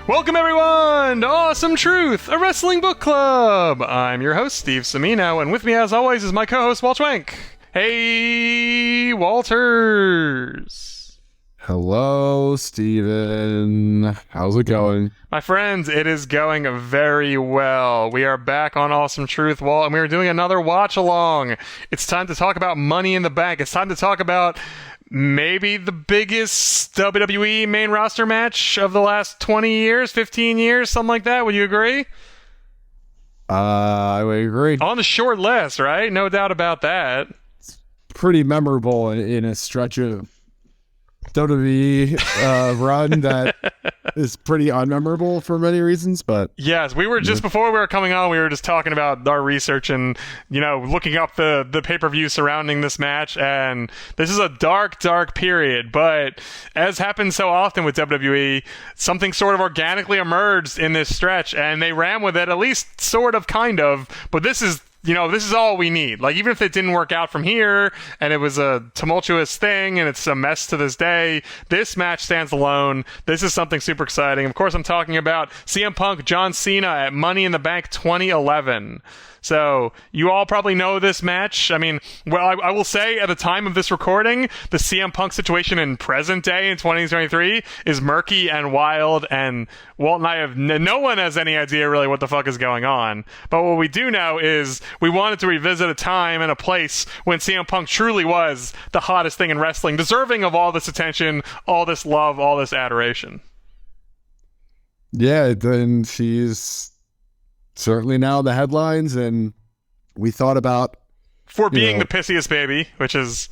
Welcome everyone to Awesome Truth, a wrestling book club. I'm your host, Steve Semino, and with me as always is my co-host, Walt Schwenk. Hey, Walters. Hello, Steven. How's it going? My friends, it is going very well. We are back on Awesome Truth, Walt, and we are doing another watch-along. It's time to talk about Money in the Bank. It's time to talk about maybe the biggest WWE main roster match of the last 20 years, 15 years, something like that. Would you agree? I would agree. On the short list, right? No doubt about that. It's pretty memorable in a stretch of WWE run that is pretty unmemorable for many reasons, but yes, we were just before we were coming on, we were just talking about our research and, you know, looking up the pay-per-view surrounding this match, and this is a dark period, but as happens so often with WWE, something sort of organically emerged in this stretch, and they ran with it, at least sort of, kind of, but this is, you know, this is all we need. Like, even if it didn't work out from here and it was a tumultuous thing and it's a mess to this day, this match stands alone. This is something super exciting. Of course, I'm talking about CM Punk, John Cena at Money in the Bank 2011. So, you all probably know this match. I mean, well, I will say at the time of this recording, the CM Punk situation in present day in 2023 is murky and wild, and Walt and I have no one has any idea really what the fuck is going on. But what we do know is we wanted to revisit a time and a place when CM Punk truly was the hottest thing in wrestling, deserving of all this attention, all this love, all this adoration. yeah, then she's certainly now the headlines, and we thought about For being the pissiest baby, which is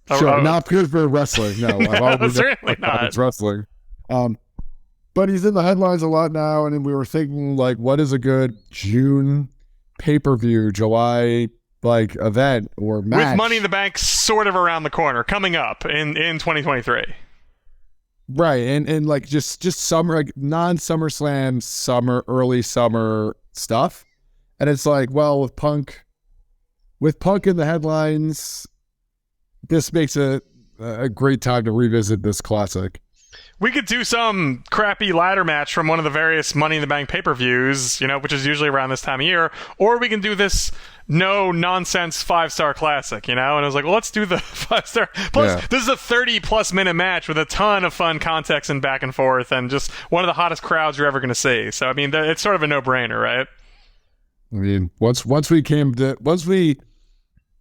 sure, not good for wrestling. No, no, certainly not. It's wrestling. But he's in the headlines a lot now, and we were thinking, like, what is a good June pay-per-view, July like event or match with Money in the Bank sort of around the corner, coming up in 2023. Right, and like just summer, like non-SummerSlam, early summer stuff, and it's like, well, with Punk in the headlines, this makes it a great time to revisit this classic. We could do some crappy ladder match from one of the various Money in the Bank pay-per-views, you know, which is usually around this time of year, or we can do this no-nonsense 5-star classic, you know? And I was like, well, let's do the 5-star. Plus, This is a 30-plus minute match with a ton of fun context and back and forth, and just one of the hottest crowds you're ever going to see. So, I mean, it's sort of a no-brainer, right? I mean, once we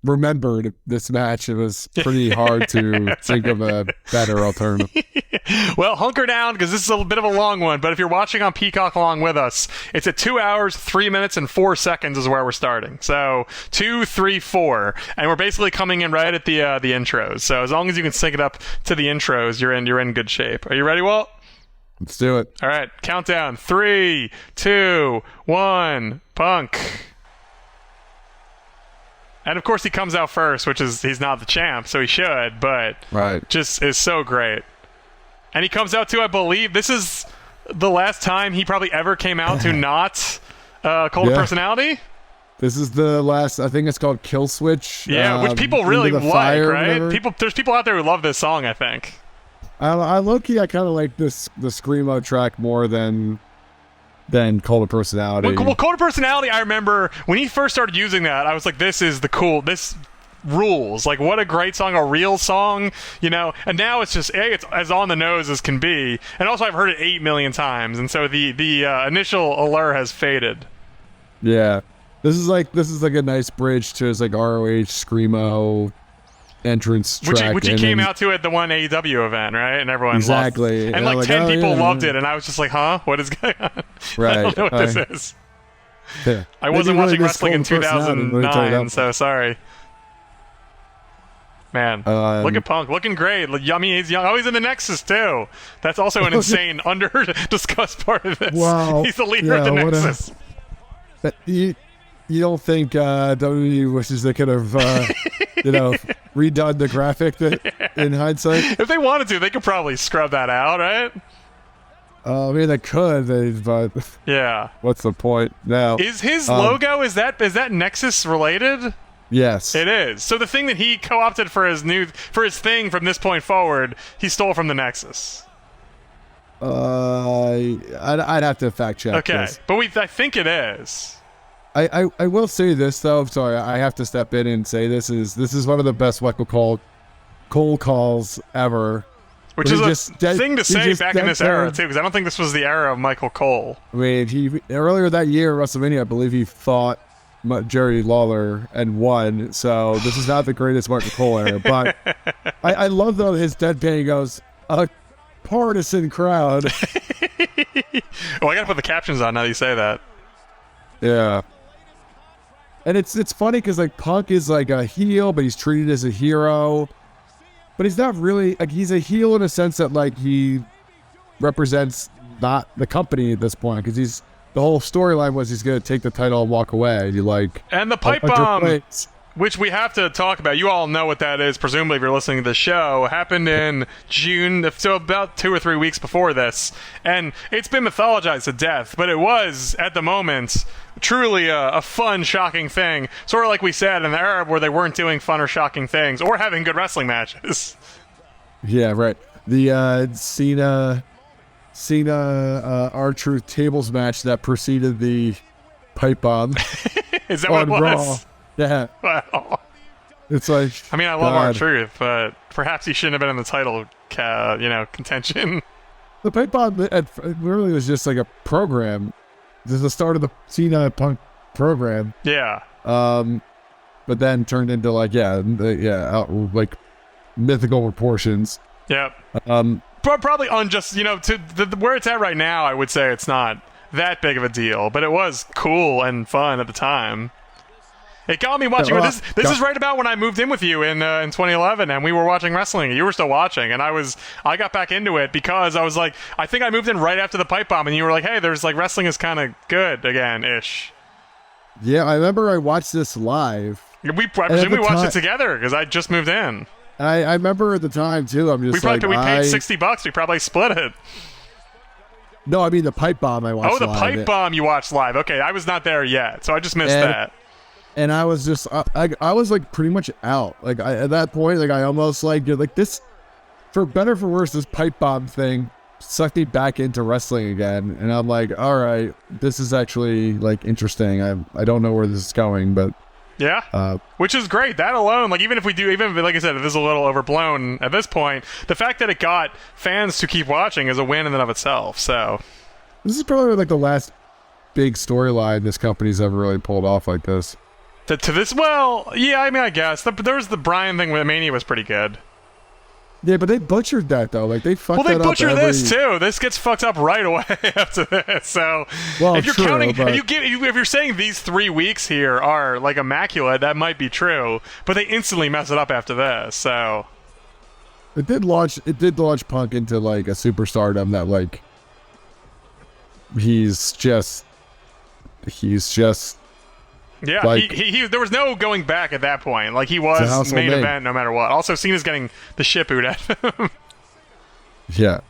remembered this match, it was pretty hard to think of a better alternative. Well, hunker down, because this is a bit of a long one, but if you're watching on Peacock along with us, it's at 2 hours, 3 minutes, and 4 seconds is where we're starting. So 2, 3, 4, and we're basically coming in right at the intros. So as long as you can sync it up to the intros, you're in good shape. Are you ready, Walt? Let's do it. All right, countdown: 3, 2, 1, Punk. And of course he comes out first, which is, he's not the champ, so he should, but just is so great. And he comes out to, I believe, this is the last time he probably ever came out to not Cult of Personality. This is the last, I think it's called Kill Switch. Yeah, which people really like, right? There's people out there who love this song, I think. I low-key, I kind of like the Screamo track more than Cult of Personality. Well, Cult of Personality, I remember when he first started using that, I was like, this rules. Like, what a great song, a real song, you know? And now it's just, it's as on the nose as can be. And also I've heard it 8 million times, and so the initial allure has faded. Yeah. This is like a nice bridge to his like ROH Screamo entrance track. Which he came out to at the one AEW event, right? And everyone exactly. Loved it. And like 10 people loved it, and I was just like, huh? What is going on? Right. I don't know what this is. Yeah. I wasn't watching wrestling in 2009, so sorry. Man, look at Punk, looking great. I mean, he's young. Oh, he's in the Nexus, too. That's also an insane, under-discussed part of this. Wow. He's the leader of the Nexus. You don't think WWE wishes they could have, redone the graphic in hindsight? If they wanted to, they could probably scrub that out, right? I mean, they could, but yeah. What's the point now? Is his logo, is that Nexus related? Yes, it is. So the thing that he co-opted for his thing from this point forward, he stole from the Nexus. I'd have to fact check. Okay, this. but I think it is. I will say this though. Sorry, I have to step in and say this is one of the best Michael Cole calls ever. Which is a thing to say back in this era too, because I don't think this was the era of Michael Cole. I mean, earlier that year at WrestleMania, I believe he fought Jerry Lawler and won. So this is not the greatest Michael Cole era, but I love though his deadpan. He goes, a partisan crowd. Oh, I gotta put the captions on now that you say that. Yeah. And it's funny because like Punk is like a heel, but he's treated as a hero. But he's not really like he's a heel in a sense that like he represents not the company at this point because the whole storyline was he's gonna take the title and walk away. And the pipe bomb, which we have to talk about. You all know what that is, presumably, if you're listening to the show. Happened in June, so about 2 or 3 weeks before this, and it's been mythologized to death. But it was at the moment truly a fun, shocking thing. Sort of like we said in the era where they weren't doing fun or shocking things or having good wrestling matches. Yeah, right. The Cena R-Truth tables match that preceded the pipe bomb. Is that what it was? Raw. Yeah. Wow. It's like, I mean, I love R-Truth, but perhaps he shouldn't have been in the title, contention. The pipe bomb really was just like a program. This is the start of the Cena Punk program. Yeah. But then turned into like like mythical proportions. Yep. Probably on just to where it's at right now. I would say it's not that big of a deal, but it was cool and fun at the time. It got me watching. This is right about when I moved in with you in 2011, and we were watching wrestling. You were still watching, and I got back into it because I was like, I think I moved in right after the pipe bomb, and you were like, hey, there's like wrestling is kind of good again ish. Yeah, I remember I watched this live. I presume we watched it together because I just moved in. I remember at the time too. We paid $60. We probably split it. No, I mean the pipe bomb. I watched. Oh, the pipe bomb you watched live. Okay, I was not there yet, so I just missed that. And I was just, I was like pretty much out. Like at that point, like I almost like this, for better or for worse, this pipe bomb thing sucked me back into wrestling again. And I'm like, all right, this is actually like interesting. I don't know where this is going, but yeah, which is great. That alone, like even if like I said, if this is a little overblown at this point, the fact that it got fans to keep watching is a win in and of itself. So this is probably like the last big storyline this company's ever really pulled off like this. To this, well, yeah, I mean, I guess. There was the Bryan thing with Mania was pretty good. Yeah, but they butchered that, though. Like, they fucked that up. Well, they butcher this, too. This gets fucked up right away after this. So, if you're counting, if you're saying these 3 weeks here are, like, immaculate, that might be true. But they instantly mess it up after this, so... It did launch Punk into, like, a superstardom that, like... He's just... Yeah, like, he there was no going back at that point. Like, he was main event no matter what. Also, Cena's getting the shit booed at him. Yeah.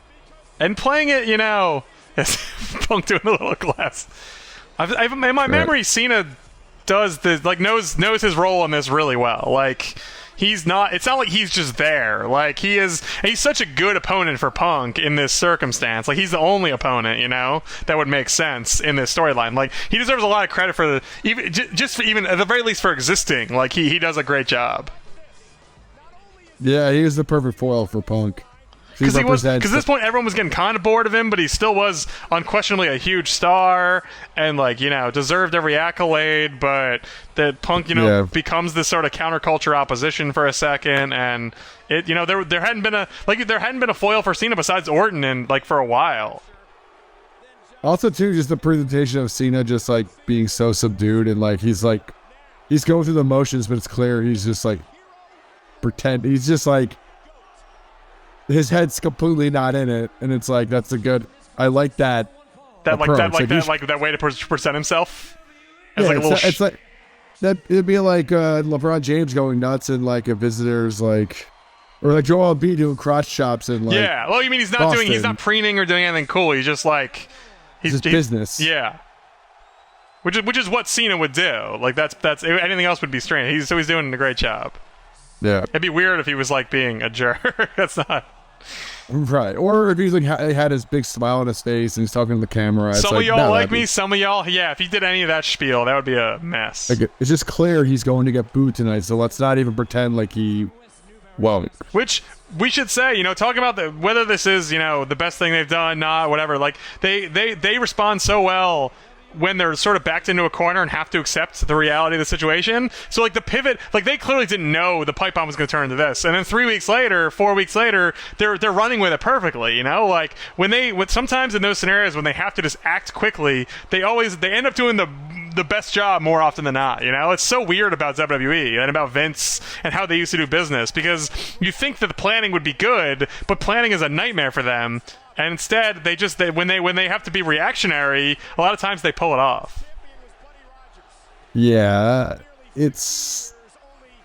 And playing it, Punk doing the little glass. In my memory, Cena does this, like, knows his role in this really well. Like, it's not like he's just there. Like, he's such a good opponent for Punk in this circumstance. Like, he's the only opponent, that would make sense in this storyline. Like, he deserves a lot of credit for even at the very least for existing. Like, he does a great job. Yeah, he was the perfect foil for Punk. Because at this point everyone was getting kind of bored of him, but he still was unquestionably a huge star and, like, deserved every accolade. But that Punk, becomes this sort of counterculture opposition for a second, and it, there hadn't been a foil for Cena besides Orton in, like, for a while. Also, too, just the presentation of Cena just, like, being so subdued and, like, he's going through the motions, but it's clear he's just, like, he's just, like, his head's completely not in it, and it's like I like that. That way to present himself. As it's like that. It'd be like LeBron James going nuts and like a visitor's like, or like Joel Embiid doing crotch chops and like. Yeah, well, you mean he's not preening or doing anything cool. He's just like he's business. Yeah. Which is what Cena would do. Like that's anything else would be strange. He's doing a great job. Yeah. It'd be weird if he was like being a jerk. That's not. Right. Or if he's like had his big smile on his face and he's talking to the camera. It's Some like, of y'all no, like me, some of y'all, yeah. If he did any of that spiel, that would be a mess. Like, it's just clear he's going to get booed tonight, so let's not even pretend like he won't. Which we should say, talking about whether this is, the best thing they've done, not whatever. Like they respond so well when they're sort of backed into a corner and have to accept the reality of the situation. So like the pivot, like they clearly didn't know the pipe bomb was going to turn into this. And then 4 weeks later, they're running with it perfectly, Like when sometimes in those scenarios when they have to just act quickly, they end up doing the best job more often than not, It's so weird about WWE and about Vince and how they used to do business, because you think that the planning would be good, but planning is a nightmare for them. And instead, when they have to be reactionary, a lot of times they pull it off. Yeah, it's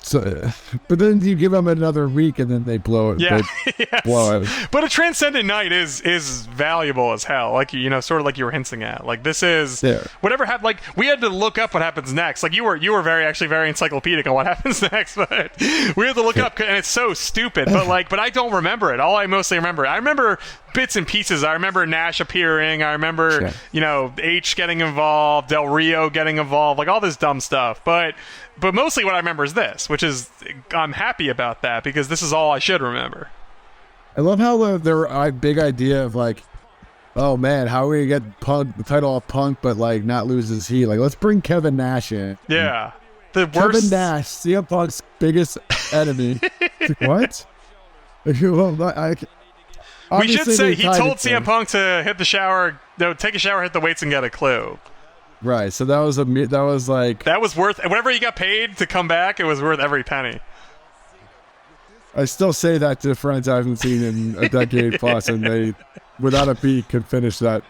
so, but then you give them another week and then they blow it. Yeah, yes. Blow it. But a transcendent night is valuable as hell. Like sort of like you were hinting at. Like this is whatever happened. Like we had to look up what happens next. Like you were very encyclopedic on what happens next, but we had to look up, and it's so stupid. But I don't remember it. All I mostly remember, bits and pieces. I remember Nash appearing. I remember H getting involved, Del Rio getting involved, like all this dumb stuff. But mostly what I remember is this, which is I'm happy about that because this is all I should remember. I love how their big idea of like, oh man, how are we gonna get the title off Punk but like not lose his heat? Like let's bring Kevin Nash in. Yeah, Kevin Nash, CM Punk's biggest enemy. Like, what? We should say he told CM Punk to hit the shower, take a shower, hit the weights, and get a clue. Right, so that was worth whatever he got paid to come back. It was worth every penny. I still say that to friends I haven't seen in a decade plus, and they, without a beat, could finish that.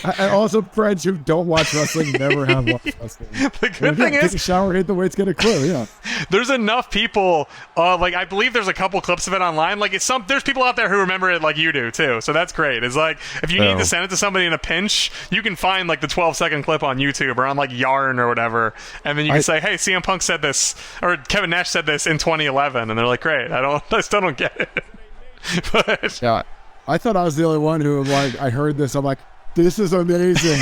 And also friends who don't watch wrestling never have watched wrestling. The good thing is, take a shower, hit the weights, get a clue. Yeah, there's enough people. Like I believe there's a couple clips of it online. Like there's people out there who remember it like you do too. So that's great. It's like if you need to send it to somebody in a pinch, you can find like the 12-second clip on YouTube or on like Yarn or whatever, and then you can say, "Hey, CM Punk said this," or Kevin Nash said this in 2011, and they're like, "Great." I still don't get it. But yeah, I thought I was the only one who I heard this. I'm like, this is amazing.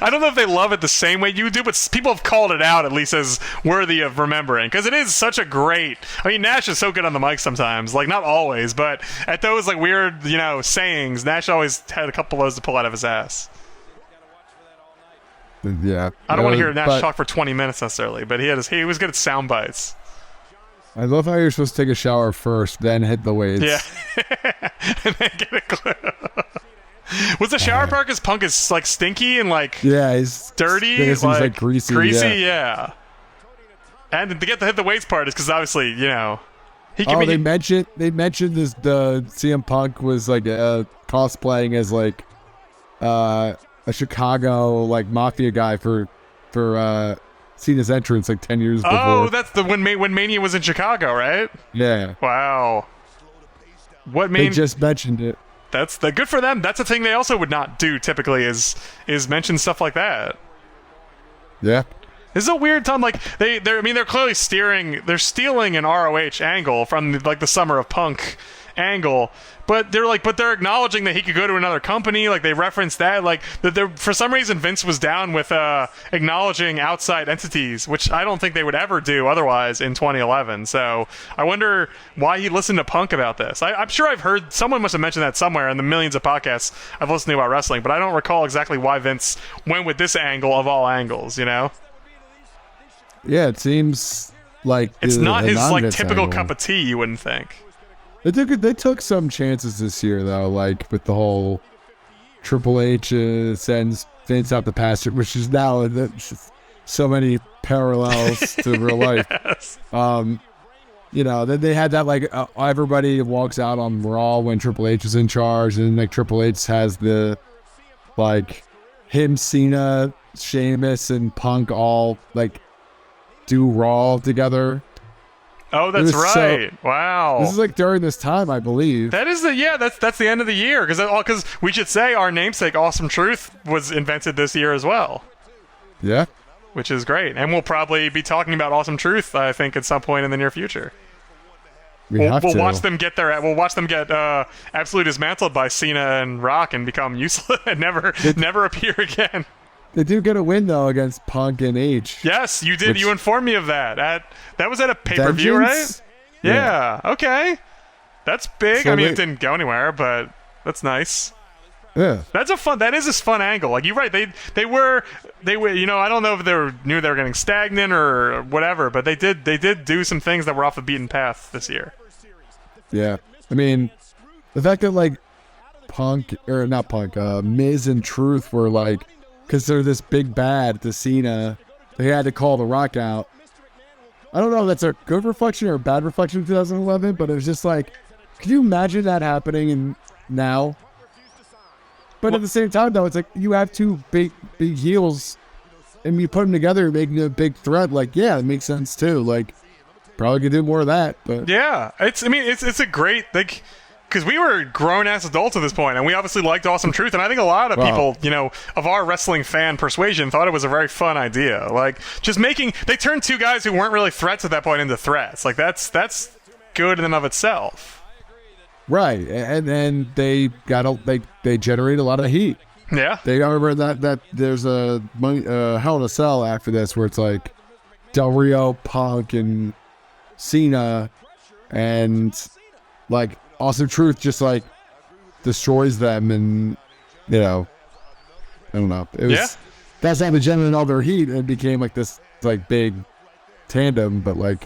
I don't know if they love it the same way you do, but people have called it out at least as worthy of remembering, because it is such a great. I mean, Nash is so good on the mic sometimes, like not always, but at those like weird, sayings, Nash always had a couple of those to pull out of his ass. Yeah, I don't want to hear Nash talk for 20 minutes necessarily, but he was good at sound bites. I love how you're supposed to take a shower first, then hit the weights. Yeah, and then get a clue. Was the shower park as Punk is like stinky and like he's dirty, like greasy, yeah. And to get the hit the weights part is because obviously he can they mentioned this. The CM Punk was like cosplaying as like a Chicago like mafia guy for Cena's entrance like 10 years before. Oh, that's when Mania was in Chicago, right? Yeah. Wow. They just mentioned it. That's good for them. That's a thing they also would not do typically is mention stuff like that. Yeah. This is a weird time. Like they're clearly stealing an ROH angle from like the Summer of Punk angle, but they're acknowledging that he could go to another company. Like they referenced that. Like that for some reason Vince was down with acknowledging outside entities, which I don't think they would ever do otherwise in 2011. So I wonder why he listened to Punk about this. I'm sure I've heard someone must have mentioned that somewhere in the millions of podcasts I've listened to about wrestling, but I don't recall exactly why Vince went with this angle of all angles. Yeah, it seems like it's not his like typical cup of tea. You wouldn't think. They took some chances this year though, like with the whole Triple H sends Vince out the pasture, which is now so many parallels to real life. Yes. Then they had that like everybody walks out on Raw when Triple H is in charge, and like Triple H has the like him, Cena, Sheamus, and Punk all like do Raw together. Oh, that's right. Wow. This is like during this time, I believe. That is that's the end of the year, because we should say our namesake Awesome Truth was invented this year as well. Yeah. Which is great. And we'll probably be talking about Awesome Truth, I think, at some point in the near future. We'll watch them get absolutely dismantled by Cena and Rock and become useless and never appear again. They do get a win though against Punk and H. Yes, you did. You informed me of that. That was at a pay-per-view, right? Yeah. Okay. That's big. So it didn't go anywhere, but that's nice. Yeah. That is a fun angle. Like, you're right. They were, you know, I don't know if knew they were getting stagnant or whatever, but they did do some things that were off the beaten path this year. Yeah. I mean, the fact that like Miz and Truth were like, because they're this big bad to Cena, they had to call the Rock out. I don't know if that's a good reflection or a bad reflection of 2011, but it was just like, could you imagine that happening now? But at the same time, though, it's like you have two big heels, and you put them together, making a big threat. Like, yeah, it makes sense too. Like, probably could do more of that. But yeah, it's a great because we were grown ass adults at this point, and we obviously liked Awesome Truth, and I think a lot of people, you know, of our wrestling fan persuasion thought it was a very fun idea. Like, they turned two guys who weren't really threats at that point into threats. Like, that's good in and of itself. Right, and then they generate a lot of heat. Yeah, I remember that there's a Hell in a Cell after this where it's like Del Rio, Punk, and Cena, and like Awesome Truth just like destroys them, and you know, I don't know. It was that's not the gentleman all their heat. It became like this like big tandem, but like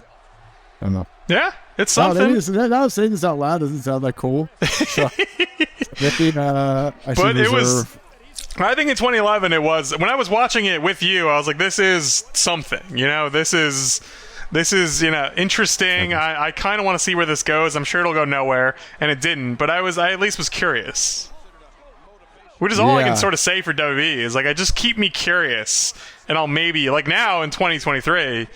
I don't know. Yeah. It's something. Now I'm saying this out loud doesn't sound that cool. So, maybe, but it was. I think in 2011 it was when I was watching it with you. I was like, "This is something." You know, this is you know interesting. I kind of want to see where this goes. I'm sure it'll go nowhere, and it didn't. But I at least was curious. Which is all I can sort of say for WWE is like, I just keep me curious, and I'll maybe like now in 2023.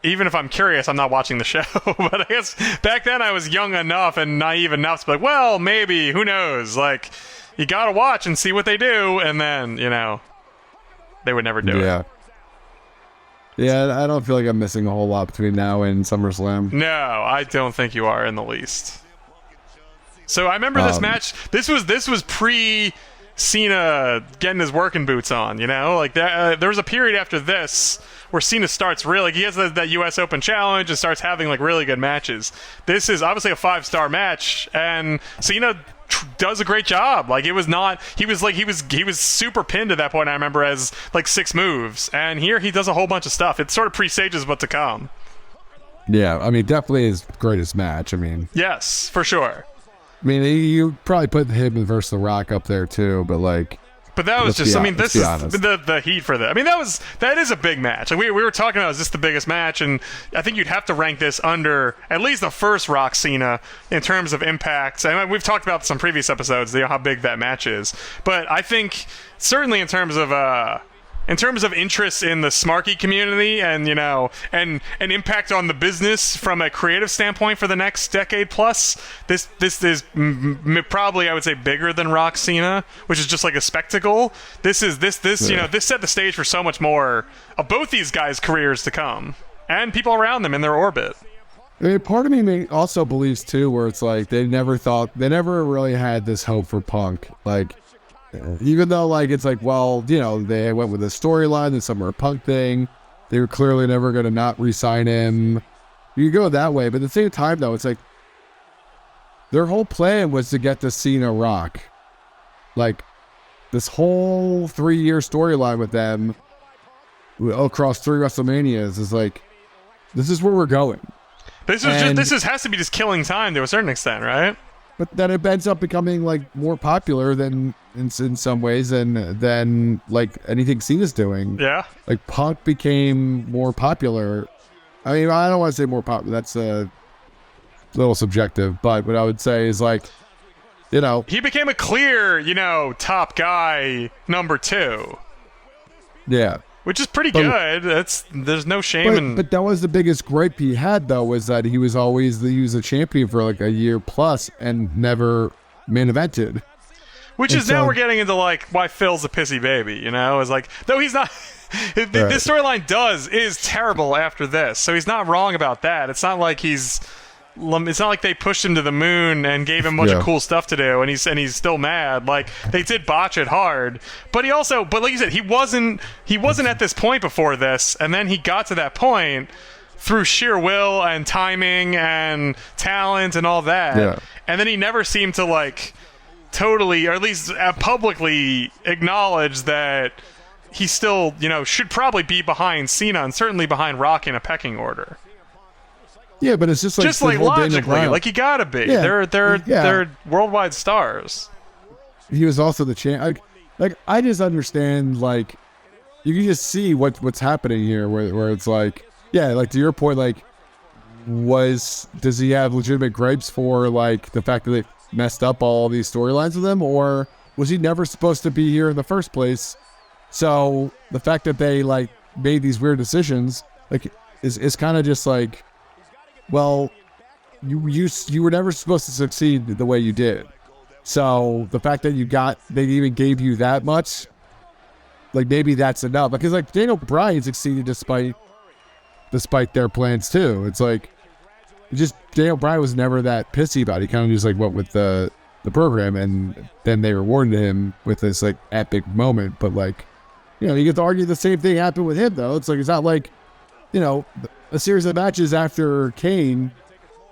Even if I'm curious, I'm not watching the show. But I guess back then I was young enough and naive enough to be like, well, maybe, who knows? Like, you gotta watch and see what they do, and then, you know, they would never do it. Yeah, I don't feel like I'm missing a whole lot between now and SummerSlam. No, I don't think you are in the least. So I remember this match. This was pre Cena getting his working boots on, you know? Like, there was a period after this where Cena starts really, he has that US Open Challenge and starts having like really good matches. This is obviously a 5-star match, and Cena does a great job. Like, it was not, he was super pinned at that point, I remember, as like 6 moves, and here he does a whole bunch of stuff. It sort of presages what's to come. Yeah, I mean, definitely his greatest match. I mean, yes, for sure. I mean, you probably put him versus The Rock up there too, but like, but that was just, I mean, this is the heat for that. I mean, that is a big match. Like, we were talking about, is this the biggest match? And I think you'd have to rank this under at least the first Rock Cena in terms of impact. I mean, we've talked about some previous episodes, you know, how big that match is. But I think certainly in terms of interest in the Smarky community and, you know, and an impact on the business from a creative standpoint for the next decade plus, this is probably, I would say, bigger than Rock Cena, which is just like a spectacle. This you know, this set the stage for so much more of both these guys' careers to come and people around them in their orbit. I mean, part of me also believes too, where it's like they never really had this hope for Punk, like. Even though, like, it's like, well, you know, they went with a storyline, the Summer Punk thing. They were clearly never going to not re-sign him. You go that way. But at the same time, though, it's like their whole plan was to get to Cena Rock. Like, this whole 3-year storyline with them across 3 WrestleManias is like, this is where we're going. This has to be just killing time to a certain extent, right? But then it ends up becoming like more popular than in some ways than like anything Cena's doing. Yeah. Like Punk became more popular. I mean, I don't want to say more popular. That's a little subjective. But what I would say is like, you know, he became a clear, you know, top guy number 2. Yeah. Which is pretty good. There's no shame in. But that was the biggest gripe he had, though, was that he was a champion for like a year plus and never main evented. Now we're getting into like why Phil's a pissy baby, you know? It's like, though he's not. This storyline is terrible after this, so he's not wrong about that. It's not like he's it's not like they pushed him to the moon and gave him a bunch of cool stuff to do, and he's still mad. Like, they did botch it hard, but like you said, he wasn't at this point before this, and then he got to that point through sheer will and timing and talent and all that, and then he never seemed to like totally, or at least publicly, acknowledge that he still, should probably be behind Cena and certainly behind Rock in a pecking order. Yeah, but it's just like logically, like you gotta be. Yeah, they're worldwide stars. He was also the champ. Like I just understand. Like you can just see what's happening here, where it's like, like to your point, like does he have legitimate gripes for like the fact that they messed up all these storylines with him, or was he never supposed to be here in the first place? So the fact that they like made these weird decisions, like, is kind of just like, well, you were never supposed to succeed the way you did. So the fact that they even gave you that much, like maybe that's enough. Because like Daniel Bryan succeeded despite their plans too. It's like, Daniel Bryan was never that pissy about it. He kind of just like went with the program, and then they rewarded him with this like epic moment. But like, you get to argue the same thing happened with him though. It's like, it's not like, a series of matches after Kane,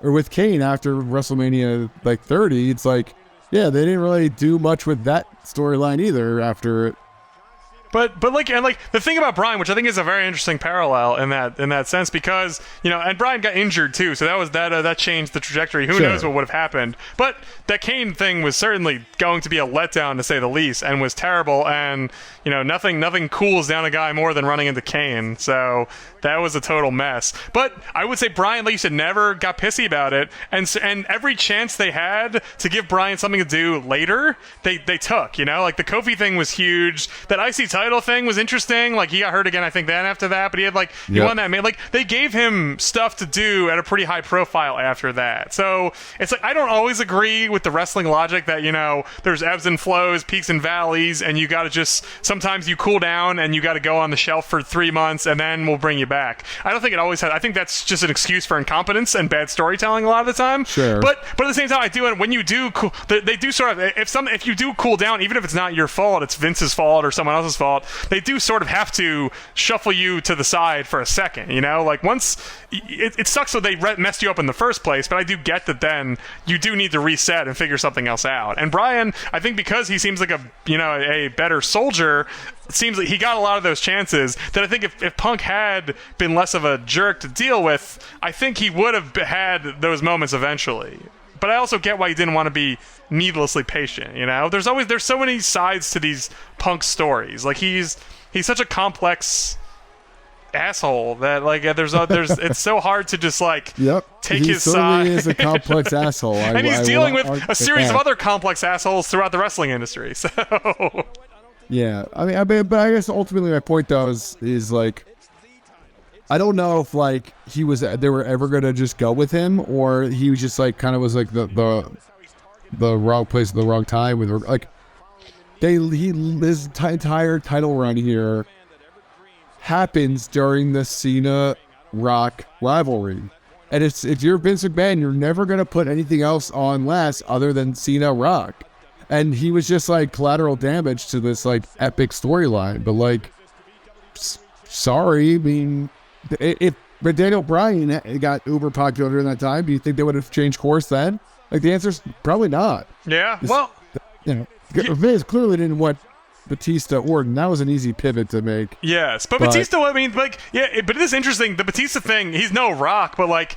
or with Kane after WrestleMania like 30, it's like, they didn't really do much with that storyline either after it. But the thing about Bryan, which I think is a very interesting parallel in that sense, because and Bryan got injured too, so that changed the trajectory. Who knows what would have happened? But that Kane thing was certainly going to be a letdown, to say the least, and was terrible. And nothing cools down a guy more than running into Kane. So that was a total mess. But I would say Bryan, like you said, never got pissy about it, and every chance they had to give Bryan something to do later, they took. Like the Kofi thing was huge. That IC title thing was interesting. Like he got hurt again, I think, then after that, but he had he won that. Like they gave him stuff to do at a pretty high profile after that. So it's like, I don't always agree with the wrestling logic that there's ebbs and flows, peaks and valleys, and you got to just sometimes you cool down and you got to go on the shelf for 3 months and then we'll bring you back. I don't think it always has. I think that's just an excuse for incompetence and bad storytelling a lot of the time. Sure. But at the same time, I do it when you do. They do sort of, if you do cool down, even if it's not your fault, it's Vince's fault or someone else's fault, they do sort of have to shuffle you to the side for a second. Like once it sucks that they messed you up in the first place, but I do get that then you do need to reset and figure something else out. And Bryan, I think because he seems like a better soldier, it seems like he got a lot of those chances that I think if Punk had been less of a jerk to deal with, I think he would have had those moments eventually. But I also get why he didn't want to be needlessly patient. There's so many sides to these Punk stories. Like he's such a complex asshole that like there's it's so hard to just like take his side. He is a complex asshole, and he's dealing with a series of other complex assholes throughout the wrestling industry. So yeah, I mean, but I guess ultimately my point though is like, I don't know if like they were ever gonna just go with him, or he was just like kind of was like the wrong place at the wrong time with like his entire title run here happens during the Cena Rock rivalry, and if you're Vince McMahon, you're never gonna put anything else on last other than Cena Rock, and he was just like collateral damage to this like epic storyline. But like, sorry, I mean, if Daniel Bryan got uber popular during that time, do you think they would have changed course then? Like the answer's probably not. Yeah, well, Vince clearly didn't want Batista Orton. That was an easy pivot to make. Yes, but Batista, I mean, like, but it is interesting. The Batista thing, he's no Rock, but like,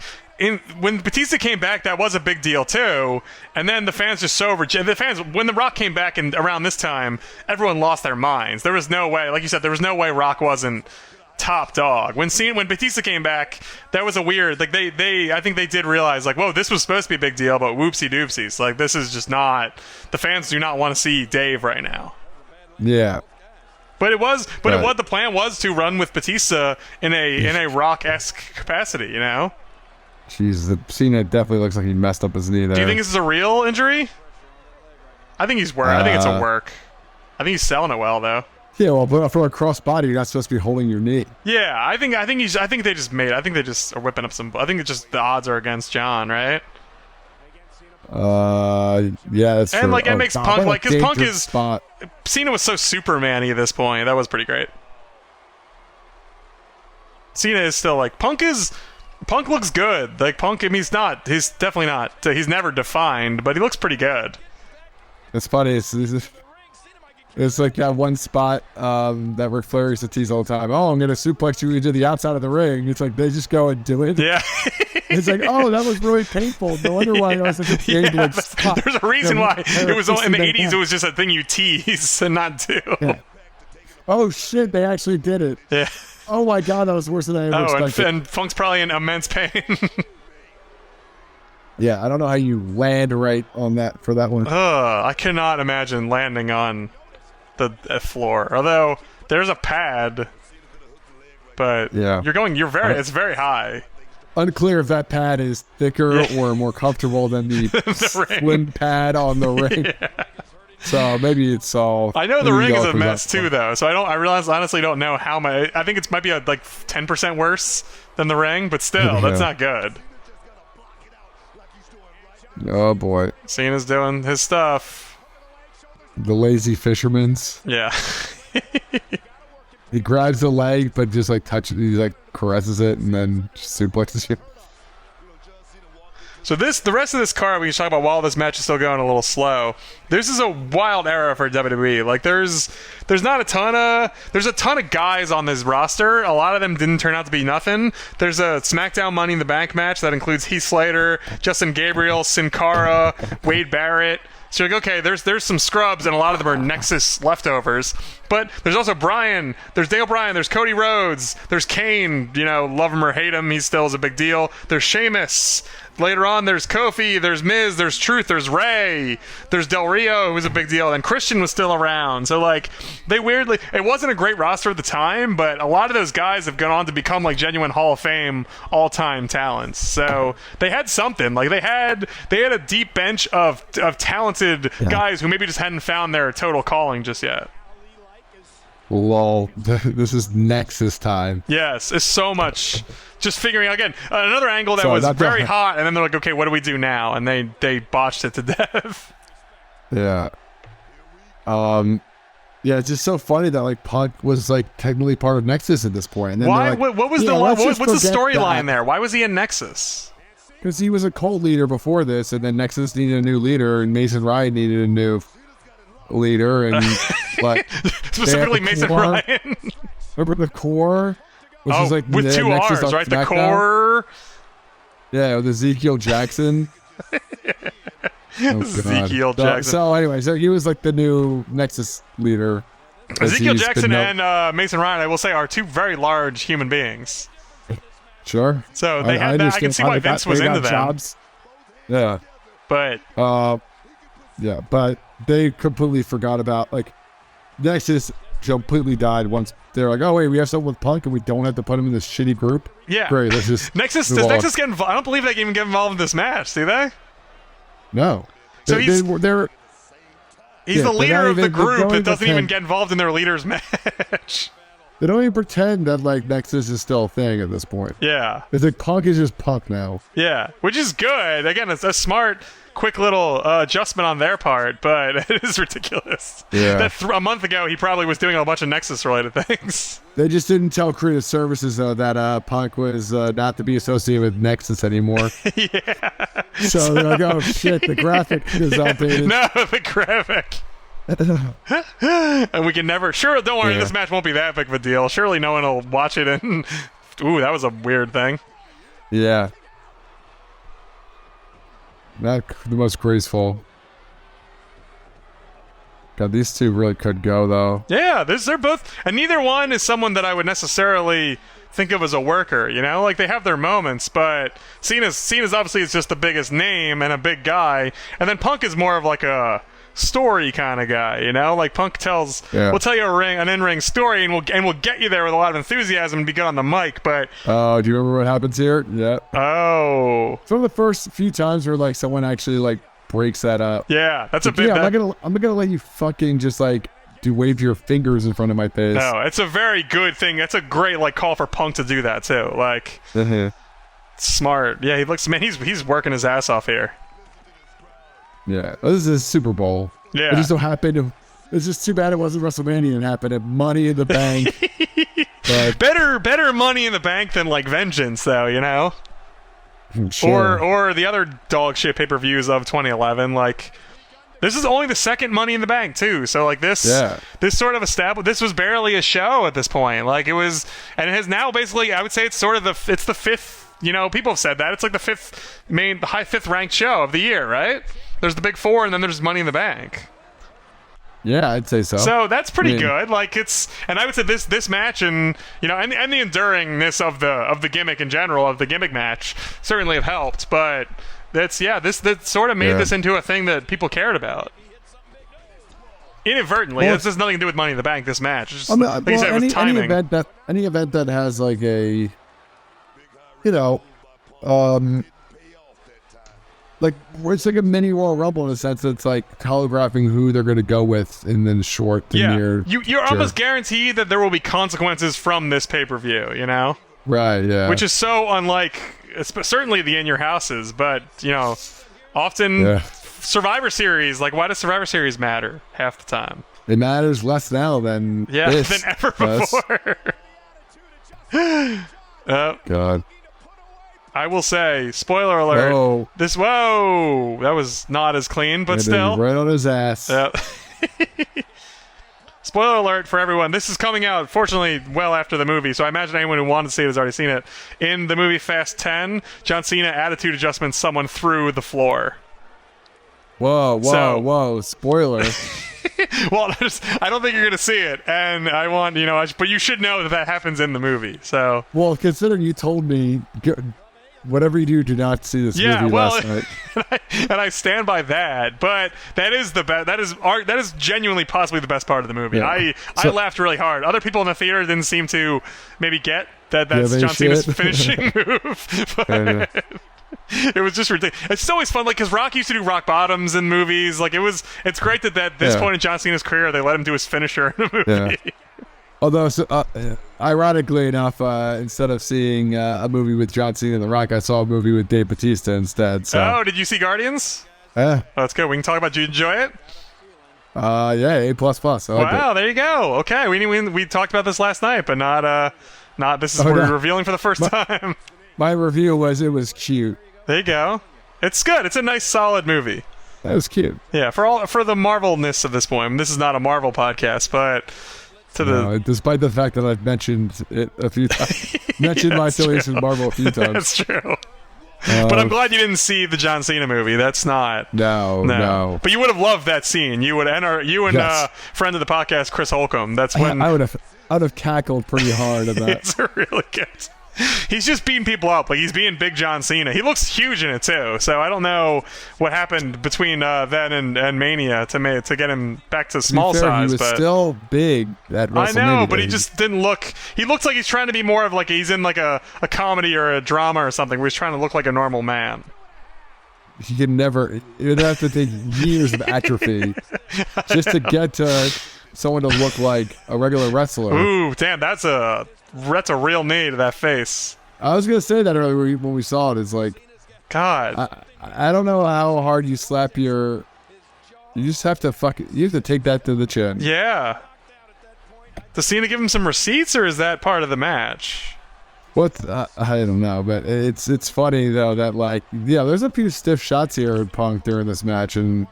when Batista came back, that was a big deal too. And then the fans just when The Rock came back and around this time, everyone lost their minds. There was no way, like you said, there was no way Rock wasn't top dog. When Batista came back, that was a weird, like I think they did realize like, whoa, this was supposed to be a big deal, but whoopsie doopsies. Like this is just not, the fans do not want to see Dave right now. Yeah. But the plan was to run with Batista in a Rock-esque capacity, Jeez, Cena definitely looks like he messed up his knee there. Do you think this is a real injury? I think he's I think it's a work. I think he's selling it well though. Yeah, well, but for a crossbody, you're not supposed to be holding your knee. Yeah, I think they just are whipping up some. I think it's just the odds are against John, right? Yeah, that's and true. like it makes God, Punk like because Punk is spot. Cena was so Superman-y at this point. That was pretty great. Cena is still like Punk looks good. Like Punk, I mean, he's definitely not. He's never defined, but he looks pretty good. It's funny. It's like that one spot that Ric Flair used to tease all the time. Oh, I'm gonna suplex you to the outside of the ring. It's like they just go and do it. Yeah. It's like, oh, that was really painful. No wonder why I was such a game to like stop. There's a reason why it was in the 80s. It was just a thing you tease and not do. Yeah. Oh shit! They actually did it. Yeah. Oh my god, that was worse than I ever expected. And Funk's probably in immense pain. Yeah, I don't know how you land right on that for that one. I cannot imagine landing on the floor. Although there's a pad, but yeah, it's very high. Unclear if that pad is thicker or more comfortable than the, slim pad on the ring. Yeah. So maybe it's all. I know the ring is a mess too, though. So I honestly don't know how much. I think it might be like 10% worse than the ring, but still, that's not good. Oh boy, Cena's doing his stuff. The lazy fisherman's. Yeah. He grabs the leg, but just like he like caresses it and then just suplexes you. So the rest of this card we can talk about while this match is still going a little slow. This is a wild era for WWE. Like there's a ton of guys on this roster. A lot of them didn't turn out to be nothing. There's a SmackDown Money in the Bank match that includes Heath Slater, Justin Gabriel, Sin Cara, Wade Barrett. So you're like, okay, there's some scrubs, and a lot of them are Nexus leftovers. But there's also Bryan, there's Daniel Bryan, there's Cody Rhodes, there's Kane, love him or hate him, he still is a big deal. There's Sheamus. Later on, there's Kofi, there's Miz, there's Truth, there's Ray, there's Del Rio, who was a big deal, and Christian was still around. So, like, it wasn't a great roster at the time, but a lot of those guys have gone on to become, like, genuine Hall of Fame all-time talents. So, they had something. Like, they had a deep bench of talented guys who maybe just hadn't found their total calling just yet. Lol, this is Nexus time. Yes, it's so much. Just figuring out, again, another angle that was very hot, and then they're like, okay, what do we do now? And they botched it to death. Yeah. Yeah, it's just so funny that like Punk was like technically part of Nexus at this point. And then why? Like, what's the storyline there? Why was he in Nexus? Because he was a cult leader before this, and then Nexus needed a new leader, and Mason Ryan needed a new leader, and like specifically Mason Ryan. Remember the Core? Which is like with two Nexus R's, right? The SmackDown? Core. Yeah, with Ezekiel Jackson. Ezekiel Jackson. So anyway, so he was like the new Nexus leader. Ezekiel Jackson and Mason Ryan, I will say, are two very large human beings. Sure. So they had that. I can see why Vince was into them. Jobs. Yeah. But yeah, but they completely forgot about like Nexus completely died once they're like, oh wait, we have someone with Punk and we don't have to put him in this shitty group. Yeah. Great. Let's just Nexus get involved? I don't believe they can even get involved in this match, do they? No. So he's the leader of the group that doesn't even get involved in their leader's match. They don't even pretend that like Nexus is still a thing at this point. Yeah. It's like Punk is just Punk now. Yeah, which is good. Again, it's a smart, quick little adjustment on their part, but it is ridiculous. Yeah. That a month ago, he probably was doing a bunch of Nexus-related things. They just didn't tell Creative Services, though, that Punk was not to be associated with Nexus anymore. Yeah. So they're like, oh, shit, the graphic is updated. No, the graphic. And we can never... Sure, don't worry, this match won't be that big of a deal. Surely no one will watch it and... Ooh, that was a weird thing. Yeah. Not the most graceful. God, these two really could go, though. Yeah, they're both... And neither one is someone that I would necessarily think of as a worker, you know? Like, they have their moments, but Cena's obviously is just the biggest name and a big guy. And then Punk is more of like a story kind of guy, you know? Like, Punk we'll tell you an in-ring story, and we'll get you there with a lot of enthusiasm and be good on the mic, but... Oh, do you remember what happens here? Yeah. Oh. Some of the first few times where, like, someone actually, like, breaks that up. Yeah, that's a bit... I'm not gonna let you fucking just, like, wave your fingers in front of my face. No, it's a very good thing. That's a great like call for Punk to do that too. Like, smart. Yeah, he looks. Man, he's working his ass off here. Yeah, this is Super Bowl. Yeah, it just so happened to. It's just too bad it wasn't WrestleMania and happened at Money in the Bank. But better Money in the Bank than like Vengeance, though. You know. Sure. Or the other dog shit pay-per-views of 2011. Like, this is only the second Money in the Bank too. So like this sort of established. This was barely a show at this point. Like it was, and it has now basically. I would say it's sort of the fifth. You know, people have said that it's like the fifth ranked show of the year, right? There's the big four, and then there's Money in the Bank. Yeah, I'd say so. So that's pretty good. Like and I would say this match, and you know, and the enduringness of the gimmick in general, of the gimmick match, certainly have helped. But that sort of made this into a thing that people cared about. Inadvertently, this has nothing to do with Money in the Bank. This match, just, like you said, it was timing. Any event that has like a, you know, like it's like a mini Royal Rumble in a sense that it's like telegraphing who they're going to go with in the short to near. You're almost guaranteed that there will be consequences from this pay-per-view, you know? Right, yeah. Which is so unlike, certainly the In Your Houses, but, you know, often Survivor Series, like why does Survivor Series matter half the time? It matters less now than than ever before. God. I will say, spoiler alert. Whoa. That was not as clean, but still. Right on his ass. Spoiler alert for everyone. This is coming out, fortunately, well after the movie, so I imagine anyone who wanted to see it has already seen it. In the movie Fast 10, John Cena attitude adjustments someone through the floor. Whoa. Spoiler. Well, I don't think you're going to see it, and I want, you know, but you should know that happens in the movie, so. Well, considering you told me... Whatever you do not see this movie last night. and I stand by that. But that is the best. That is genuinely possibly the best part of the movie. Yeah. I laughed really hard. Other people in the theater didn't seem to maybe get that. That's John Cena's finishing move. But it was just ridiculous. It's always fun, like because Rock used to do rock bottoms in movies. Like it's great that at this point in John Cena's career they let him do his finisher in a movie. Yeah. Although, ironically enough, instead of seeing a movie with John Cena and The Rock, I saw a movie with Dave Bautista instead. So. Oh, did you see Guardians? Yeah. Oh, that's good. We can talk about. Did you enjoy it? Yeah, A++. Wow, there you go. Okay, we talked about this last night, but not. This is we're revealing for the first time. My review was it was cute. There you go. It's good. It's a nice, solid movie. That was cute. Yeah, for the Marvel-ness of this point. I mean, this is not a Marvel podcast, but. Despite the fact that I've mentioned it a few times, my affiliation with Marvel a few times. That's true. But I'm glad you didn't see the John Cena movie. That's not. No. But you would have loved that scene. You would, and friend of the podcast, Chris Holcomb. That's when I would have cackled pretty hard at that. It's really good. He's just beating people up. Like he's being big John Cena. He looks huge in it too. So I don't know what happened between then and Mania to get him back to small size. He was still big at WrestleMania. I know, but he just didn't look. He looks like he's trying to be more of like he's in like a comedy or a drama or something where he's trying to look like a normal man. He could never. It would have to take years of atrophy just to get to someone to look like a regular wrestler. Ooh, damn! That's a real knee to that face. I was gonna say that earlier when we saw it. It's like, God, I don't know how hard you slap your. You just have to you have to take that to the chin. Yeah. Does Cena give him some receipts, or is that part of the match? I don't know, but it's funny though that there's a few stiff shots here at Punk during this match, and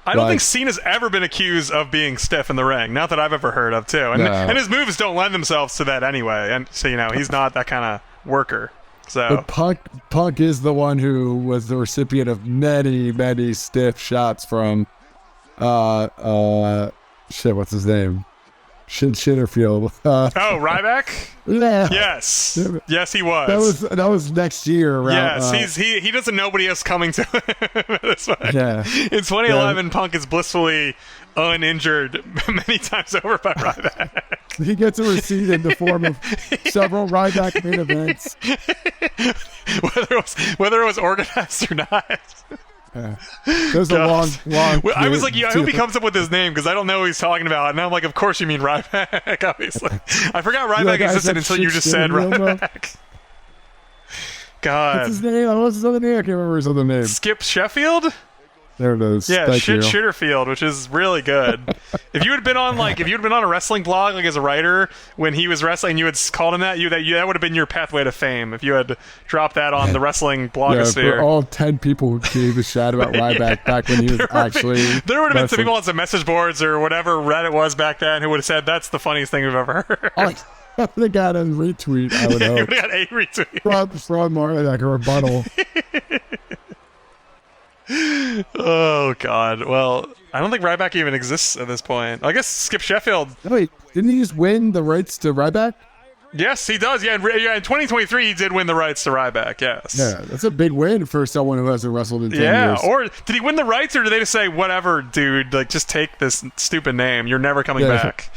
I don't think Cena's ever been accused of being stiff in the ring. Not that I've ever heard of, too. And his moves don't lend themselves to that anyway. And so, he's not that kind of worker. So, but Punk is the one who was the recipient of many, many stiff shots from, what's his name? Shitterfield. Ryback? Yeah. Yes, he was. That was next year. Around, yes, he doesn't know nobody else coming to him. That's why. Yeah. In 2011, Punk is blissfully uninjured many times over by Ryback. He gets a receipt in the form of several Ryback main events. Whether it was organized or not. There's a long. Well, I was like, yeah, I hope he comes up with his name because I don't know what he's talking about. And I'm like, of course you mean Ryback, obviously. I forgot Ryback existed until you just said Ryback. God. What's his name? What's his other name? I can't remember his other name. Skip Sheffield? There it is. Yeah, Thank you. Shitterfield, which is really good. If you had been on a wrestling blog, like as a writer, when he was wrestling, you had called him that. That would have been your pathway to fame if you had dropped that on the wrestling blogosphere. For all 10 people who gave a shout about Ryback back when he was actually. There would have been some people on some message boards or whatever Reddit was back then who would have said that's the funniest thing we've ever heard. I would have got a retweet. I would hope. You would have got a retweet from Marley, like a rebuttal. Oh God! Well, I don't think Ryback even exists at this point. I guess Skip Sheffield. No, wait, didn't he just win the rights to Ryback? Yes, he does. Yeah, in 2023, he did win the rights to Ryback. Yes. Yeah, that's a big win for someone who hasn't wrestled in 10 years. Yeah, or did he win the rights, or did they just say, "Whatever, dude, like just take this stupid name. You're never coming back."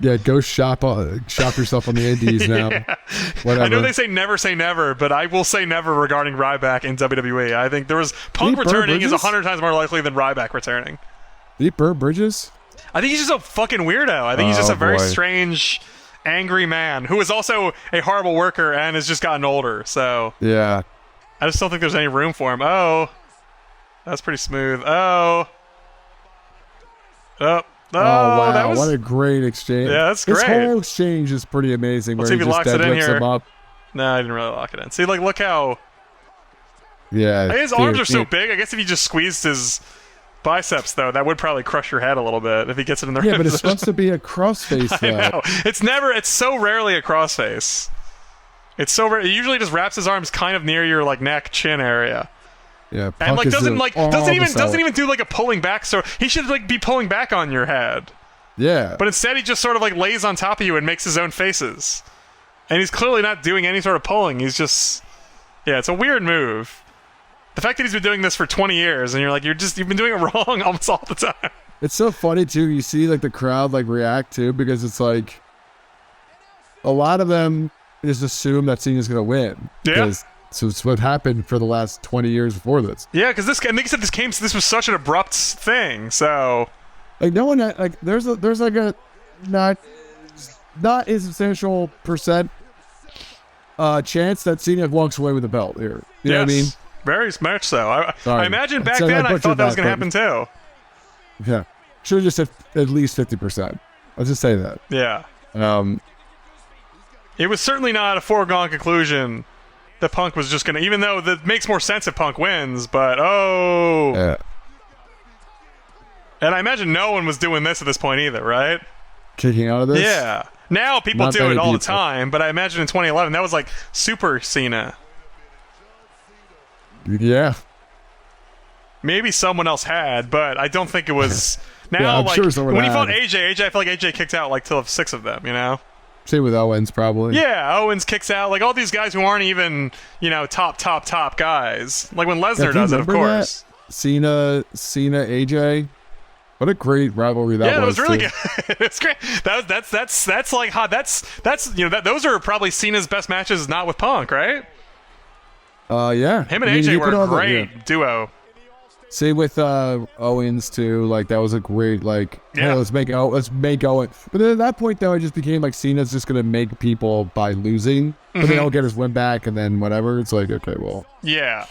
Yeah, go shop yourself on the indies now. Yeah. Whatever. I know they say never, but I will say never regarding Ryback in WWE. I think Punk returning is 100 times more likely than Ryback returning. Did he burn bridges? I think he's just a fucking weirdo. I think he's just a very strange, angry man who is also a horrible worker and has just gotten older. So yeah, I just don't think there's any room for him. Oh, that's pretty smooth. Oh. Oh, wow. That was... What a great exchange. Yeah, that's great. This whole exchange is pretty amazing. Let's where see if he he just locks it in deadlifts here. him up. No, I didn't really lock it in. See, like, look how... Yeah. His arms are so big. I guess if he just squeezed his biceps, though, that would probably crush your head a little bit if he gets it in the right but it's supposed to be a crossface, though. I know. It's so rarely a crossface. It's so rare. He usually just wraps his arms kind of near your, like, neck, chin area. Yeah, and like doesn't even do like a pulling back. So he should like be pulling back on your head. Yeah. But instead, he just sort of like lays on top of you and makes his own faces. And he's clearly not doing any sort of pulling. He's just, yeah, it's a weird move. The fact that he's been doing this for 20 years and you're like, you've been doing it wrong almost all the time. It's so funny too. You see like the crowd like react too because it's like a lot of them just assume that Cena's gonna win. Yeah. So it's what happened for the last 20 years before this. Yeah, because I think you said this was such an abrupt thing. So. Like no one like there's like a not insubstantial percent chance that Cena walks away with the belt here. You know what I mean? Very much so. I imagine back then I thought that was going to happen too. Yeah, should have just said at least 50%. I'll just say that. Yeah. It was certainly not a foregone conclusion that Punk was just going to, even though that makes more sense if Punk wins, but yeah. And I imagine no one was doing this at this point either, right? Kicking out of this? Yeah. Now people Not do it all people. the time, but I imagine in 2011 that was like Super Cena. Yeah. Maybe someone else had, but I don't think it was. Now, yeah, I'm like sure someone when he had. fought AJ, I feel like AJ kicked out like till 6 of them, you know? Same with Owens, probably. Yeah, Owens kicks out like all these guys who aren't even, top guys. Like when Lesnar does it, of course. That? Cena, AJ. What a great rivalry that was. Yeah, it was really too. good. It's great. That's like hot. That's those are probably Cena's best matches, not with Punk, right? Yeah. Him and AJ were a great duo. Same with Owens too. Like that was a great hey, let's make Owens. But then at that point though, it just became like Cena's just gonna make people by losing, but then he'll get his win back and then whatever. It's like okay, well. Yeah.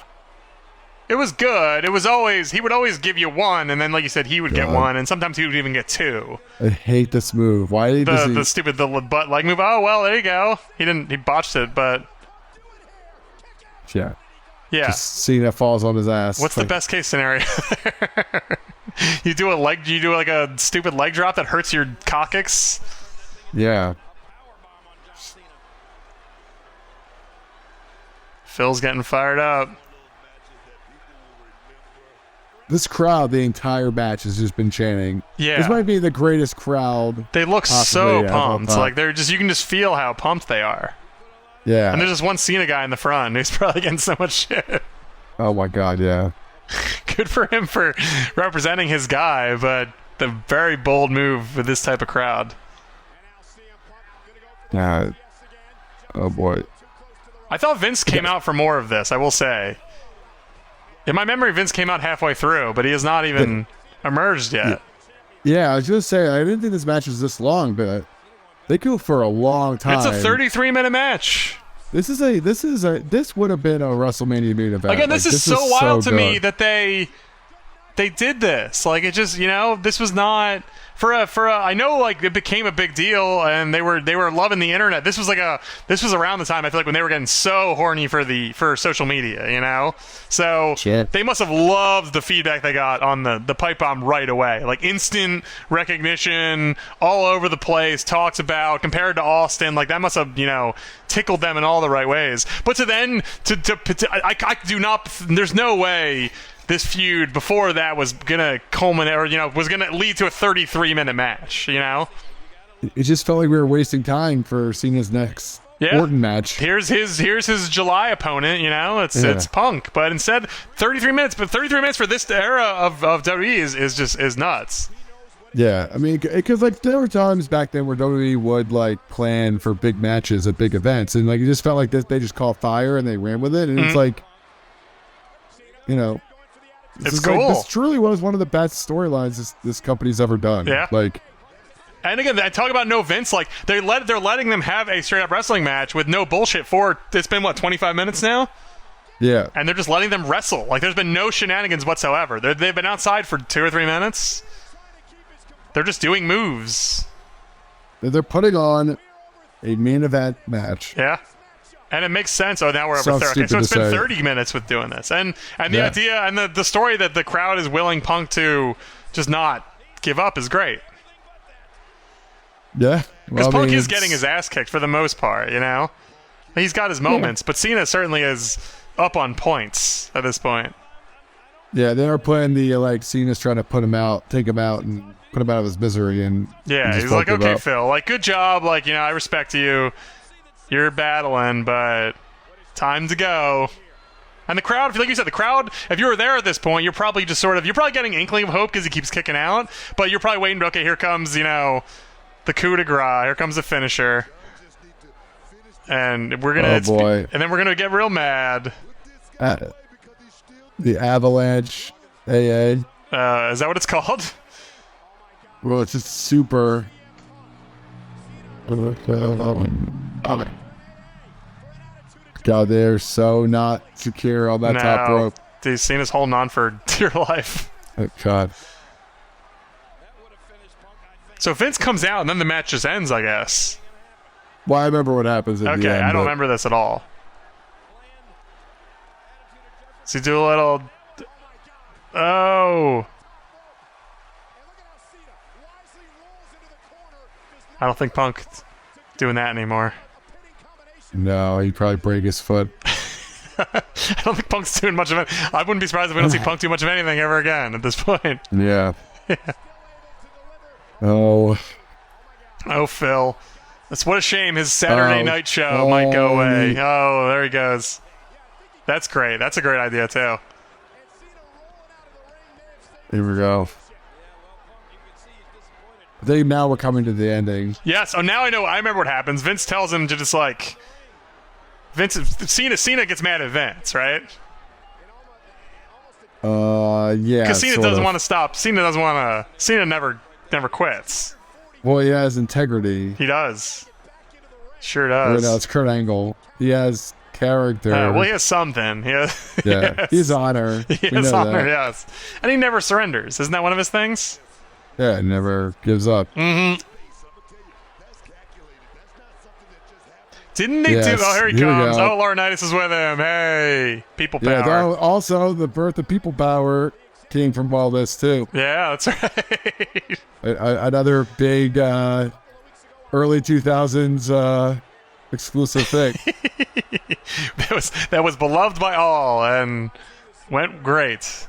It was good. It was always he would always give you one, and then like you said, he would get one, and sometimes he would even get 2. I hate this move. Why does he... the stupid butt leg move? Oh well, there you go. He botched it, but yeah. Just Cena falls on his ass. What's the best case scenario? You do like a stupid leg drop that hurts your coccyx? Yeah. Phil's getting fired up. This crowd, the entire match has just been chanting. Yeah. This might be the greatest crowd. They look so pumped. Like you can just feel how pumped they are. Yeah. And there's just one Cena guy in the front who's probably getting so much shit. Oh my god, yeah. Good for him for representing his guy, but the very bold move with this type of crowd. Yeah. Oh boy. I thought Vince came out for more of this, I will say. In my memory, Vince came out halfway through, but he has not even emerged yet. Yeah, I was just saying, I didn't think this match was this long, but they go for a long time. It's a 33-minute match. This would have been a WrestleMania main event. Again, this is so wild to me that they did this. Like, it just, this was not for a I know, like, it became a big deal and they were loving the internet. This was around the time I feel like when they were getting so horny for social media, So Shit. They must have loved the feedback they got on the pipe bomb right away. Like, instant recognition all over the place, talks about compared to Austin, like that must have, tickled them in all the right ways. But to then I do not, there's no way this feud before that was gonna culminate or was gonna lead to a 33-minute match. It just felt like we were wasting time for Cena's next Orton match. Here's his July opponent. It's Punk, but instead 33 minutes. But 33 minutes for this era of WWE is nuts. Yeah, I mean, because like there were times back then where WWE would like plan for big matches at big events, and like it just felt like they just caught fire and they ran with it, and it's like, it's cool. This truly was one of the best storylines this company's ever done. Yeah. Like, and again, I talk about no Vince. Like they're letting them have a straight up wrestling match with no bullshit for it's been 25 minutes now. Yeah. And they're just letting them wrestle. Like there's been no shenanigans whatsoever. They've been outside for 2 or 3 minutes. They're just doing moves. They're putting on a main event match. Yeah. And it makes sense. Oh, now we're over 30. So it's been 30 minutes with doing this. And the idea and the story that the crowd is willing Punk to just not give up is great. Yeah. Because Punk is getting his ass kicked for the most part, He's got his moments, but Cena certainly is up on points at this point. Yeah, they are playing the, like, Cena's trying to put him out, take him out, and put him out of his misery. And he's like, okay, Phil, like, good job. Like, I respect you. You're battling, but time to go. And the crowd, like you said, if you were there at this point, you're probably just you're probably getting an inkling of hope because he keeps kicking out, but you're probably waiting, okay, here comes, the coup de grace, here comes the finisher. And we're going to, and then we're going to get real mad. The Avalanche AA. Is that what it's called? Well, it's just super. God, they're so not secure on that top rope. Dude, Cena's holding on for dear life. Oh, God. So Vince comes out and then the match just ends, I guess. Well, I remember what happens at the end. I don't remember this at all. So you do a little... Oh. I don't think Punk's doing that anymore. No, he'd probably break his foot. I don't think Punk's doing much of it. I wouldn't be surprised if we don't see Punk do much of anything ever again at this point. Yeah. Oh, Phil. That's what a shame. His Saturday night show might go away. Oh, there he goes. That's great. That's a great idea, too. Here we go. I think now we're coming to the ending. Yes. Oh, now I know. I remember what happens. Vince tells him to just like... Cena gets mad at Vince, right? Yeah. Because Cena doesn't want to stop. Cena never quits. Well, he has integrity. He does. Sure does. No, it's Kurt Angle. He has character. Well, he has something. He has honor. He has honor, yes. And he never surrenders. Isn't that one of his things? Yeah, he never gives up. Mm-hmm. Didn't they do... Oh, here he comes. Oh, Laurinaitis is with him. Hey, people power. Yeah, also, the birth of people power came from all this, too. Yeah, that's right. Another big early 2000s exclusive thing. that was beloved by all and went great.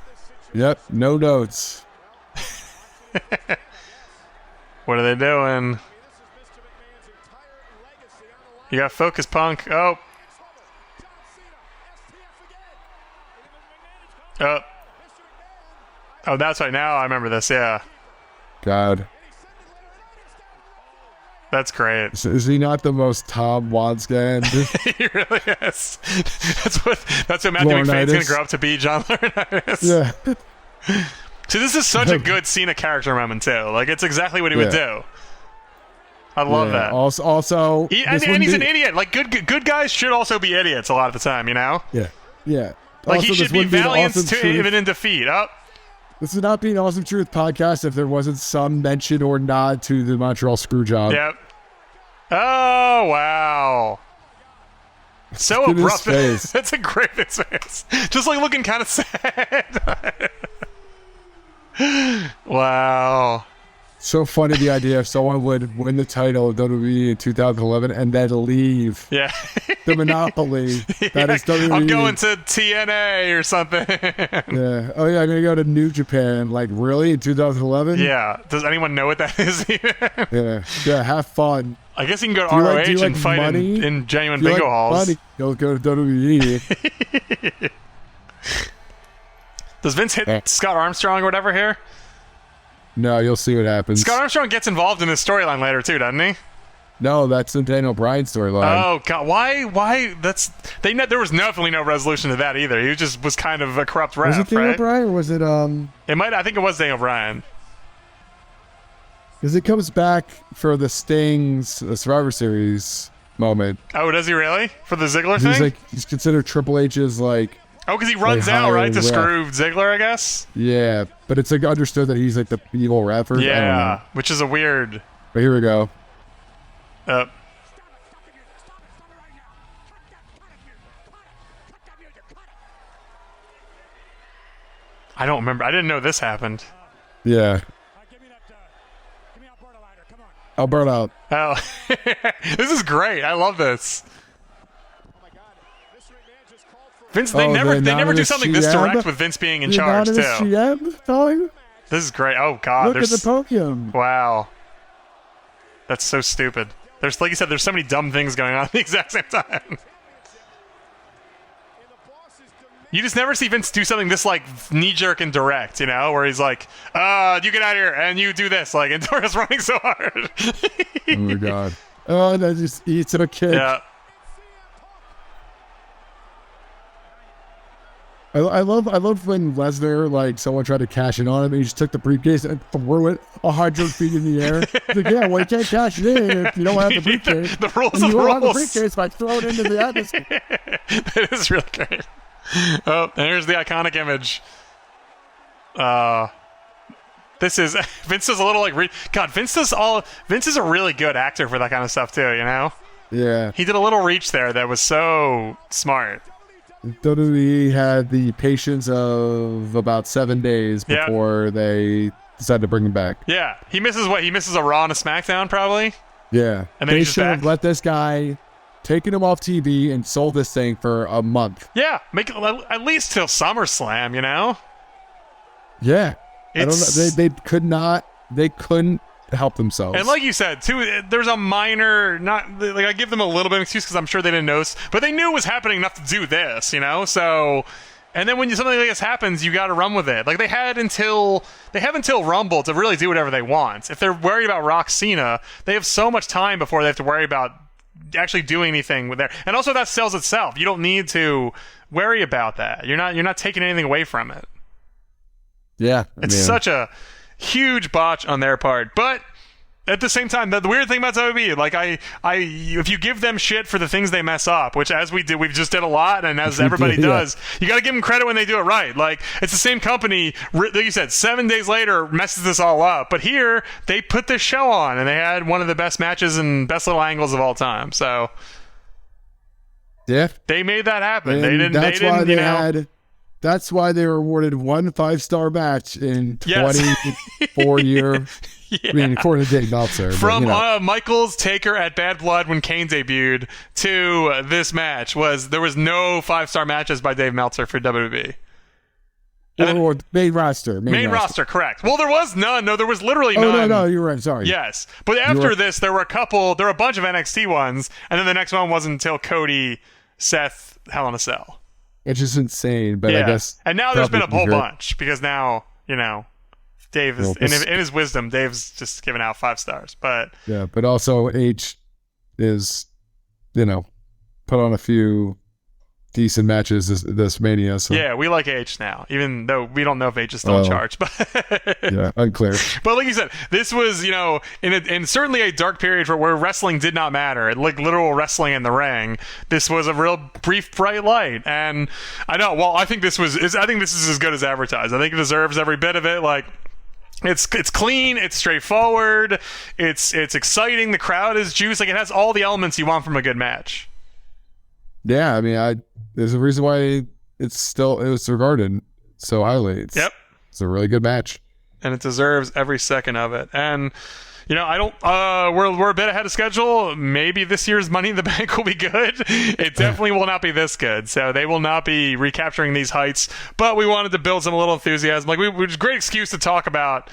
Yep, no notes. What are they doing? You got focus, Punk. Oh, that's right. Now I remember this. Yeah. God. That's great. Is he not the most Tom Watts guy? He really is. That's what Matthew McFadden's going to grow up to be, John Laurinaitis. Yeah. So this is such a good Cena character moment, too. Like, it's exactly what he would do. I love that. Also, and he's an idiot. Like, good guys should also be idiots a lot of the time, you know? Yeah. Yeah. Like, also, he should be valiant even in defeat. This would not be an Awesome Truth podcast if there wasn't some mention or nod to the Montreal Screwjob. Yep. Oh, wow. So abrupt. That's a great face. Just like looking kind of sad. Wow. So funny the idea if someone would win the title of WWE in 2011 and then leave the monopoly that is WWE. I'm going to TNA or something. Yeah. Oh, yeah, I'm going to go to New Japan. Like, really? In 2011? Yeah. Does anyone know what that is even? Yeah. Yeah, have fun. I guess you can go to ROH and fight in genuine bingo halls. Money? Go to WWE. Does Vince hit Scott Armstrong or whatever here? No, you'll see what happens. Scott Armstrong gets involved in this storyline later too, doesn't he? No, that's the Daniel Bryan storyline. Oh God, why? There was definitely no resolution to that either. He just was kind of a corrupt ref. Was it Daniel Bryan or was it It might. I think it was Daniel Bryan. Because it comes back for the Sting's Survivor Series moment. Oh, does he really? For the Ziggler thing? He's considered Triple H's like. Oh, because he runs out, right, to screw Ziggler, I guess? Yeah, but it's like understood that he's like the evil ref. Yeah, which is a weird... But here we go. I don't remember. I didn't know this happened. Yeah. I'll burn out. Oh, this is great. I love this. Vince, they never do something this direct with Vince being in charge, too. This is great. Oh, God. Look at the podium. Wow. That's so stupid. There's, like you said, there's so many dumb things going on at the exact same time. You just never see Vince do something this, like, knee-jerk and direct, you know, where he's like, you get out of here, and you do this, like, and Dora's running so hard. Oh, my God. Oh, that just eats a kick. Yeah. I love when Lesnar, like, someone tried to cash in on him and he just took the briefcase and threw it 100 feet in the air. He's like, yeah, well, you can't cash it in if you don't have the briefcase. The rules and of you rules. don't have the briefcase by throwing it into the atmosphere. That is really great. Oh, there's the iconic image. This is Vince is a little like God. Vince is a really good actor for that kind of stuff too. You know. Yeah. He did a little reach there that was so smart. WWE had the patience of about 7 days before they decided to bring him back. Yeah, he misses what? He misses a Raw and a SmackDown, probably. Yeah, and then they he's just should have let this guy, taken him off TV, and sold this thing for a month. Yeah, make it at least till SummerSlam, you know. Yeah, I don't know. They could not. They couldn't help themselves. And like you said, too, there's a minor, not like I give them a little bit of excuse because I'm sure they didn't notice, but they knew it was happening enough to do this, you know. So, and then when something like this happens, you got to run with it. Like they have until Rumble to really do whatever they want. If they're worried about Rock Cena, they have so much time before they have to worry about actually doing anything with there. And also that sells itself. You don't need to worry about that. You're not taking anything away from it. Yeah, it's such a huge botch on their part, but at the same time, the weird thing about WWE, like if you give them shit for the things they mess up, which as we just did a lot, and as everybody does, you got to give them credit when they do it right. Like it's the same company, like you said, 7 days later messes this all up, but here they put this show on and they had one of the best matches and best little angles of all time. So yeah, they made that happen. And that's why they were awarded 1 5-star match in 24 year. Yeah. I mean, according to Dave Meltzer. From Michaels Taker at Bad Blood when Kane debuted to this match there was no 5-star matches by Dave Meltzer for WWE. Or main roster. Main roster, correct. Well, there was none. No, there was literally none. No, you're right. Sorry. Yes. But after this, there were a bunch of NXT ones, and then the next one wasn't until Cody, Seth, Hell in a Cell. It's just insane, but I guess... And now there's been a whole bunch, because now, Dave is in his wisdom. Dave's just giving out 5 stars, but yeah, but also H is, put on a few decent matches this Mania. So. Yeah, we like H now, even though we don't know if H is still in charge. But yeah, unclear. But like you said, this was, in certainly a dark period where wrestling did not matter, like literal wrestling in the ring. This was a real brief, bright light, and I think this is as good as advertised. I think it deserves every bit of it. Like. It's clean, it's straightforward, it's exciting, the crowd is juiced, like it has all the elements you want from a good match. Yeah, I mean, there's a reason why it was regarded so highly. It's a really good match. And it deserves every second of it. And we're a bit ahead of schedule. Maybe this year's Money in the Bank will be good. It definitely will not be this good. So they will not be recapturing these heights. But we wanted to build some little enthusiasm. Like it was a great excuse to talk about,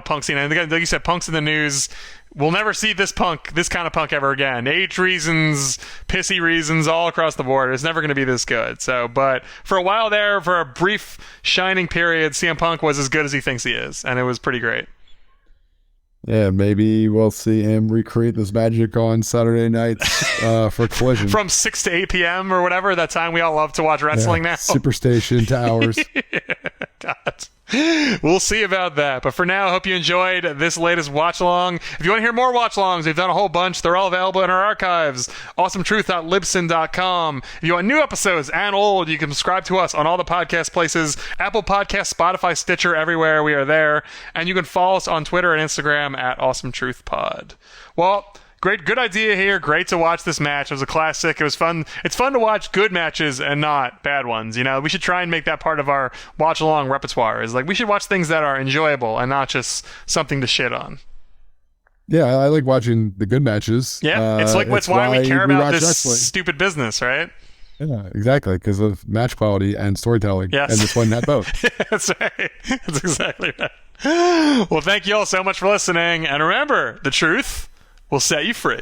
Punk Cena. And again, like you said, Punk's in the news. We'll never see this kind of Punk ever again. Age reasons, pissy reasons, all across the board. It's never going to be this good. So, but for a while there, for a brief shining period, CM Punk was as good as he thinks he is. And it was pretty great. Yeah, maybe we'll see him recreate this magic on Saturday nights for Collision. From 6 to 8 p.m. or whatever, that time we all love to watch wrestling now. Superstation to hours. God. We'll see about that. But for now, I hope you enjoyed this latest watch-along. If you want to hear more watch-alongs, we've done a whole bunch. They're all available in our archives. awesometruth.libsyn.com. If you want new episodes and old, you can subscribe to us on all the podcast places. Apple Podcasts, Spotify, Stitcher, everywhere. We are there. And you can follow us on Twitter and Instagram at awesometruthpod. Well, good idea here. Great to watch this match. It was a classic. It was fun. It's fun to watch good matches and not bad ones. We should try and make that part of our watch-along repertoire. Is like we should watch things that are enjoyable and not just something to shit on. Yeah, I like watching the good matches. Yeah, it's why we care about this stupid business, right? Yeah, exactly, because of match quality and storytelling. Yes. And this one had both. That's right. That's exactly right. Well, thank you all so much for listening. And remember, the truth will set you free.